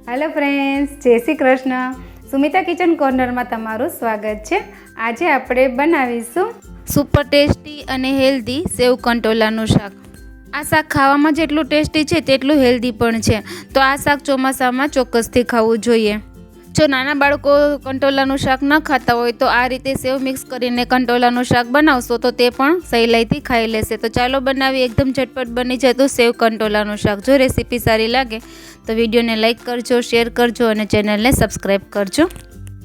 Hello friends, जय Shri Krishna. Sumita kitchen corner में तमारुं स्वागत है। आज आपणे बनावीशुं सुपर टेस्टी अने हेल्धी सेव कंटोलानुं शाक। आ शाक खावामां जेटલું ટેસ્ટી છે તેટલું હેલ્ધી પણ છે, તો આ શાક ચોમાસામાં ચોક્કસથી ખાવું જોઈએ। જો નાના બાળકો કંટોલાનું શાક ન ખાતા હોય તો આ રીતે સેવ મિક્સ કરીને કંટોલાનું શાક બનાવશો તો તે પણ સહેલાઈથી ખાઈ લેશે। તો ચાલો બનાવી, એકદમ ઝટપટ બની જતું સેવ કંટોલાનું શાક। જો રેસીપી સારી લાગે તો વિડીયોને લાઇક કરજો, શેર કરજો અને ચેનલને સબસ્ક્રાઈબ કરજો।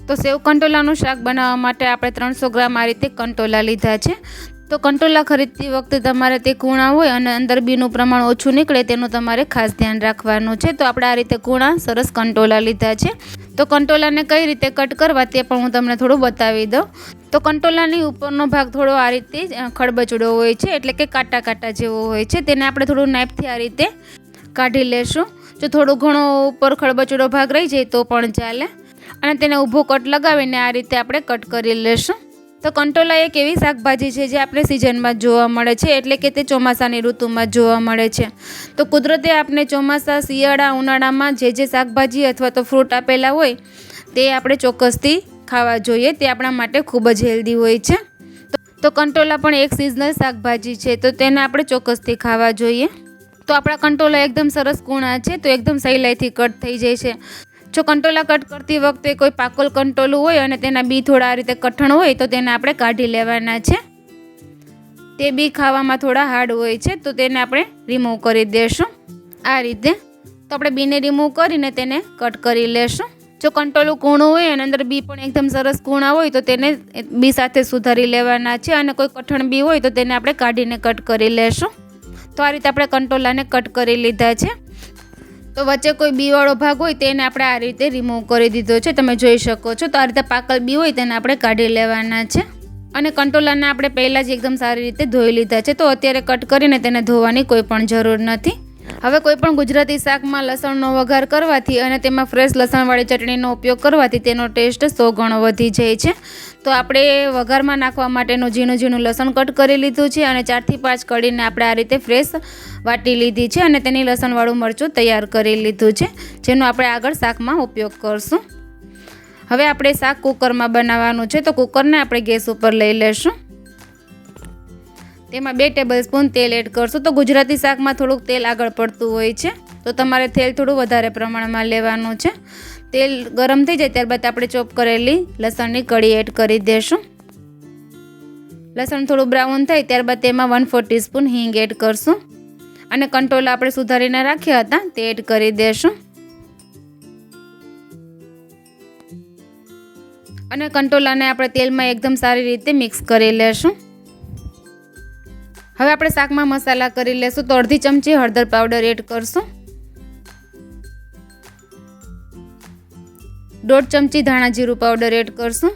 તો સેવ કંટોલાનું શાક બનાવવા માટે આપણે 300 ગ્રામ આ રીતે કંટોલા લીધા છે। તો કંટોલા ખરીદતી વખતે તમારે તે કૂણા હોય અને અંદર બીનું પ્રમાણ ઓછું નીકળે તેનું તમારે ખાસ ધ્યાન રાખવાનું છે। તો આપણે આ રીતે કૂણા સરસ કંટોલા લીધા છે। તો કંટોલાને કઈ રીતે કટ કરવા તે પણ હું તમને થોડું બતાવી દઉં। તો કંટોલાની ઉપરનો ભાગ થોડો આ રીતે ખડબચડો હોય છે, એટલે કે કાંટા કાંટા જેવો હોય છે, તેને આપણે થોડું નાઇફથી આ રીતે કાઢી લેશું। જો થોડો ઘણો ઉપર ખડબચડો ભાગ રહી જાય તો પણ ચાલે, અને તેને ઊભો કટ લગાવીને આ રીતે આપણે કટ કરી લેશું। તો કંટોલા એક એવી શાકભાજી છે જે આપણે સિઝનમાં જોવા મળે છે, એટલે કે તે ચોમાસાની ઋતુમાં જોવા મળે છે। તો કુદરતે આપણે ચોમાસા, શિયાળા, ઉનાળામાં જે શાકભાજી અથવા તો ફ્રૂટ આપેલા હોય તે આપણે ચોક્કસથી ખાવા જોઈએ, તે આપણા માટે ખૂબ જ હેલ્ધી હોય છે। તો કંટોલા પણ એક સિઝનલ શાકભાજી છે, તો તેને આપણે ચોક્કસથી ખાવા જોઈએ। તો આપણા કંટોલા એકદમ સરસ કૂણા છે, તો એકદમ સહેલાઈથી કટ થઈ જાય છે। જો કંટોલા કટ કરતી વખતે કોઈ પાકોલ કંટોલું હોય અને તેના બી થોડા આ રીતે કઠણ હોય તો તેને આપણે કાઢી લેવાના છે। તે બી ખાવામાં થોડા હાર્ડ હોય છે, તો તેને આપણે રિમૂવ કરી દેશું આ રીતે। તો આપણે બીને રિમૂવ કરીને તેને કટ કરી લેશું। જો કંટોલું કૂણું હોય અને અંદર બી પણ એકદમ સરસ કૂણા હોય તો તેને બી સાથે સુધારી લેવાના છે, અને કોઈ કઠણ બી હોય તો તેને આપણે કાઢીને કટ કરી લેશું। તો આ રીતે આપણે કંટોલાને કટ કરી લીધા છે। તો વચ્ચે કોઈ બીવાળો ભાગ હોય તેને આપણે આ રીતે રિમૂવ કરી દીધો છે, તમે જોઈ શકો છો। તો આ રીતે પાકલ બી હોય તેને આપણે કાઢી લેવાના છે, અને કંટોલાને આપણે પહેલાં જ એકદમ સારી રીતે ધોઈ લીધા છે, તો અત્યારે કટ કરીને તેને ધોવાની કોઈ પણ જરૂર નથી। હવે કોઈ પણ ગુજરાતી શાકમાં લસણનો વઘાર કરવાથી અને તેમાં ફ્રેશ લસણવાળી ચટણીનો ઉપયોગ કરવાથી તેનો ટેસ્ટ 100 ગણો વધી જાય છે। તો આપણે વઘારમાં નાખવા માટેનું ઝીણું ઝીણું લસણ કટ કરી લીધું છે, અને 4 થી 5 કળીને આપણે આ રીતે ફ્રેશ વાટી લીધી છે, અને તેની લસણવાળું મરચું તૈયાર કરી લીધું છે, જેનો આપણે આગળ શાકમાં ઉપયોગ કરશું। હવે આપણે શાક કુકરમાં બનાવવાનું છે, તો કુકરને આપણે ગેસ ઉપર લઈ લેશું। તેમાં 2 ટેબલસ્પૂન તેલ એડ કરશું। તો ગુજરાતી શાકમાં થોડુંક તેલ આગળ પડતું હોય છે, તો તમારે તેલ થોડું વધારે પ્રમાણમાં લેવાનું છે। તેલ ગરમ થઈ જાય ત્યારબાદ આપણે ચોપ કરેલી લસણની કળી એડ કરી દેશું। લસણ થોડું બ્રાઉન થાય ત્યારબાદ તેમાં 1/4 ટીસ્પૂન હિંગ એડ કરશું, અને કંટોલા આપણે સુધારીને રાખ્યા હતા તે એડ કરી દેશું, અને કંટોલાને આપણે તેલમાં એકદમ સારી રીતે મિક્સ કરી લેશું। હવે આપણે શાકમાં મસાલા કરી લેશું। તો અડધી ચમચી હળદર પાવડર એડ કરશું, 1/2 ચમચી ધાણા જીરું પાવડર એડ કરશું,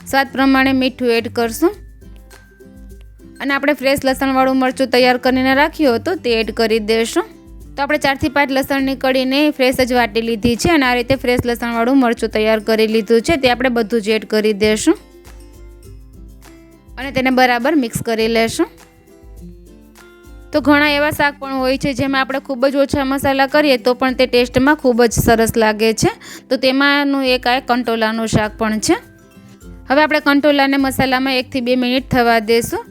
સ્વાદ પ્રમાણે મીઠું એડ કરશું, અને આપણે ફ્રેશ લસણવાળું મરચું તૈયાર કરીને રાખ્યું હતું તે એડ કરી દેશું। તો આપણે 4 થી 5 લસણની કળીને ફ્રેશ જ વાટી લીધી છે, અને આ રીતે ફ્રેશ લસણવાળું મરચું તૈયાર કરી લીધું છે, તે આપણે બધું જ એડ કરી દેશું, અને તેને બરાબર મિક્સ કરી લેશું। તો ઘણા એવા શાક પણ હોય છે જેમાં આપણે ખૂબ જ ઓછા મસાલા કરીએ તો પણ તે ટેસ્ટમાં ખૂબ જ સરસ લાગે છે, તો તેમાંનું એક આ કંટોલાનું શાક પણ છે। હવે આપણે કંટોલાને મસાલામાં 1 થી 2 મિનિટ થવા દેશું।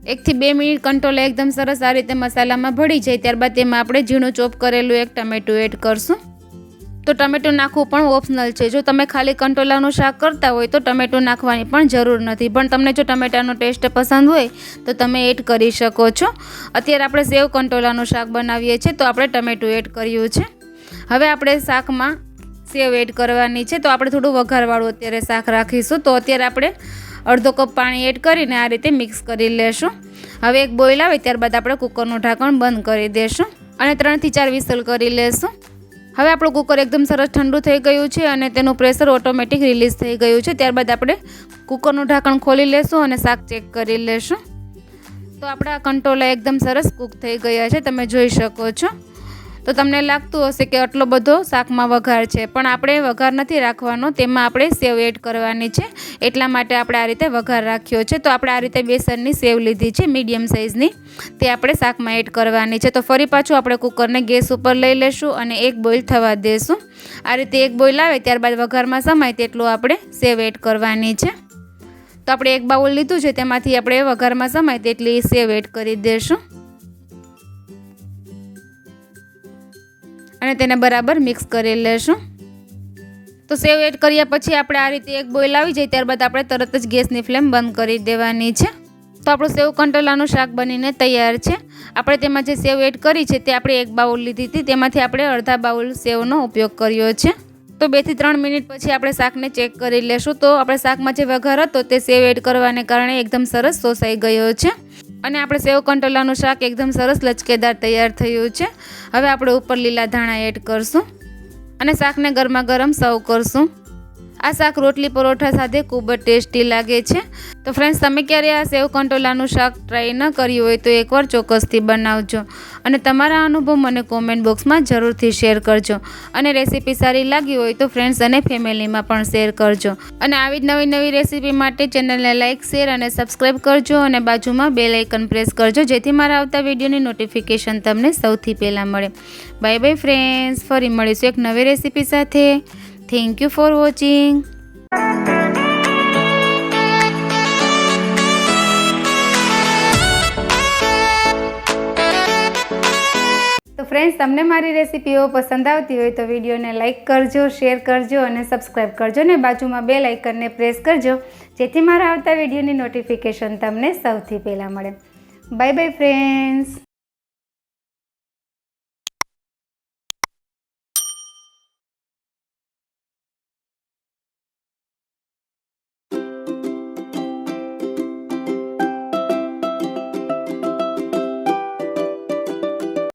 1 થી 2 મિનિટ કંટોલા એકદમ સરસ આ રીતે મસાલામાં ભળી જાય ત્યારબાદ તેમાં આપણે ઝીણું ચોપ કરેલું એક ટમેટું એડ કરશું। તો ટમેટું નાખવું પણ ઓપ્શનલ છે। જો તમે ખાલી કંટોલાનું શાક કરતા હોય તો ટમેટું નાખવાની પણ જરૂર નથી, પણ તમને જો ટમેટાનો ટેસ્ટ પસંદ હોય તો તમે એડ કરી શકો છો। અત્યારે આપણે સેવ કંટોલાનું શાક બનાવીએ છીએ, તો આપણે ટમેટું એડ કર્યું છે। હવે આપણે શાકમાં સેવ એડ કરવાની છે, તો આપણે થોડું વઘારવાળું અત્યારે શાક રાખીશું। તો અત્યારે આપણે અડધો કપ પાણી એડ કરીને આ રીતે મિક્સ કરી લેશું। હવે એક બોઇલ આવે ત્યારબાદ આપણે કુકરનું ઢાંકણ બંધ કરી દેશું, અને 3 થી 4 વિસલ કરી લેશું। હવે આપણું કુકર એકદમ સરસ ઠંડુ થઈ ગયું છે, અને તેનું પ્રેશર ઓટોમેટિક રિલીઝ થઈ ગયું છે। ત્યારબાદ આપણે કુકરનું ઢાંકણ ખોલી લેશું અને શાક ચેક કરી લેશું। તો આપણા કંટોલા એકદમ સરસ કૂક થઈ ગયા છે, તમે જોઈ શકો છો। તો તમને લાગતું હશે કે આટલો બધો શાકમાં વઘાર છે, પણ આપણે વઘાર નથી રાખવાનો, તેમાં આપણે સેવ એડ કરવાની છે, એટલા માટે આપણે આ રીતે વઘાર રાખ્યો છે. તો આપણે આ રીતે બેસનની સેવ લીધી છે મીડિયમ સાઇઝની, તે આપણે શાકમાં એડ કરવાની છે. તો ફરી પાછું આપણે કુકરને ગેસ ઉપર લઈ લેશું અને એક બોઇલ થવા દેશું. આ રીતે એક બોઇલ આવે ત્યારબાદ વઘારમાં સમાય તેટલું આપણે સેવ એડ કરવાની છે. તો આપણે એક બાઉલ લીધું છે, તેમાંથી આપણે વઘારમાં સમાય તેટલી સેવ એડ કરી દઈશું અને તેને બરાબર મિક્સ કરી લેશું. તો સેવ એડ કર્યા પછી આપણે આ રીતે એક બોઇલ આવી જાય ત્યારબાદ આપણે તરત જ ગેસની ફ્લેમ બંધ કરી દેવાની છે. તો આપણું સેવ કંટોલાનું શાક બનીને તૈયાર છે. આપણે તેમાં જે સેવ એડ કરી છે તે આપણે એક બાઉલ લીધી હતી, તેમાંથી આપણે અડધા બાઉલ સેવનો ઉપયોગ કર્યો છે. તો 2 થી 3 મિનિટ પછી આપણે શાકને ચેક કરી લેશું. તો આપણે શાકમાં જે વઘાર હતો તે સેવ એડ કરવાને કારણે એકદમ સરસ શોષાઈ ગયો છે અને આપણે સેવ કંટોલાનું શાક એકદમ સરસ લચકેદાર તૈયાર થયું છે. હવે આપણે ઉપર લીલા ધાણા એડ કરશું અને શાકને ગરમા ગરમ સર્વ કરશું. આ શાક રોટલી પરોઠા સાથે ખૂબ જ ટેસ્ટી લાગે છે. તો ફ્રેન્ડ્સ, તમે ક્યારે આ સેવ કંટોલાનું શાક ટ્રાય ન કર્યું હોય તો એકવાર ચોક્કસથી બનાવજો અને તમારા અનુભવ મને કોમેન્ટ બોક્સમાં જરૂરથી શેર કરજો. અને રેસીપી સારી લાગી હોય તો ફ્રેન્ડ્સ અને ફેમિલીમાં પણ શેર કરજો. અને આવી જ નવી નવી રેસીપી માટે ચેનલને લાઇક, શેર અને સબસ્ક્રાઈબ કરજો અને બાજુમાં બેલ આઇકન પ્રેસ કરજો, જેથી મારા આવતા વિડીયોની નોટિફિકેશન તમને સૌથી પહેલાં મળે. બાય બાય ફ્રેન્ડ્સ, ફરી મળીશું એક નવી રેસીપી સાથે. Thank you for watching. તો ફ્રેન્ડ્સ, તમને મારી રેસીપીઓ પસંદ આવતી હોય તો વિડીયોને લાઇક કરજો, શેર કરજો અને સબસ્ક્રાઈબ કરજો ને બાજુમાં બેલ આઇકનને પ્રેસ કરજો, જેથી મારા આવતા વિડીયોની નોટિફિકેશન તમને સૌથી પહેલાં મળે. Bye bye friends.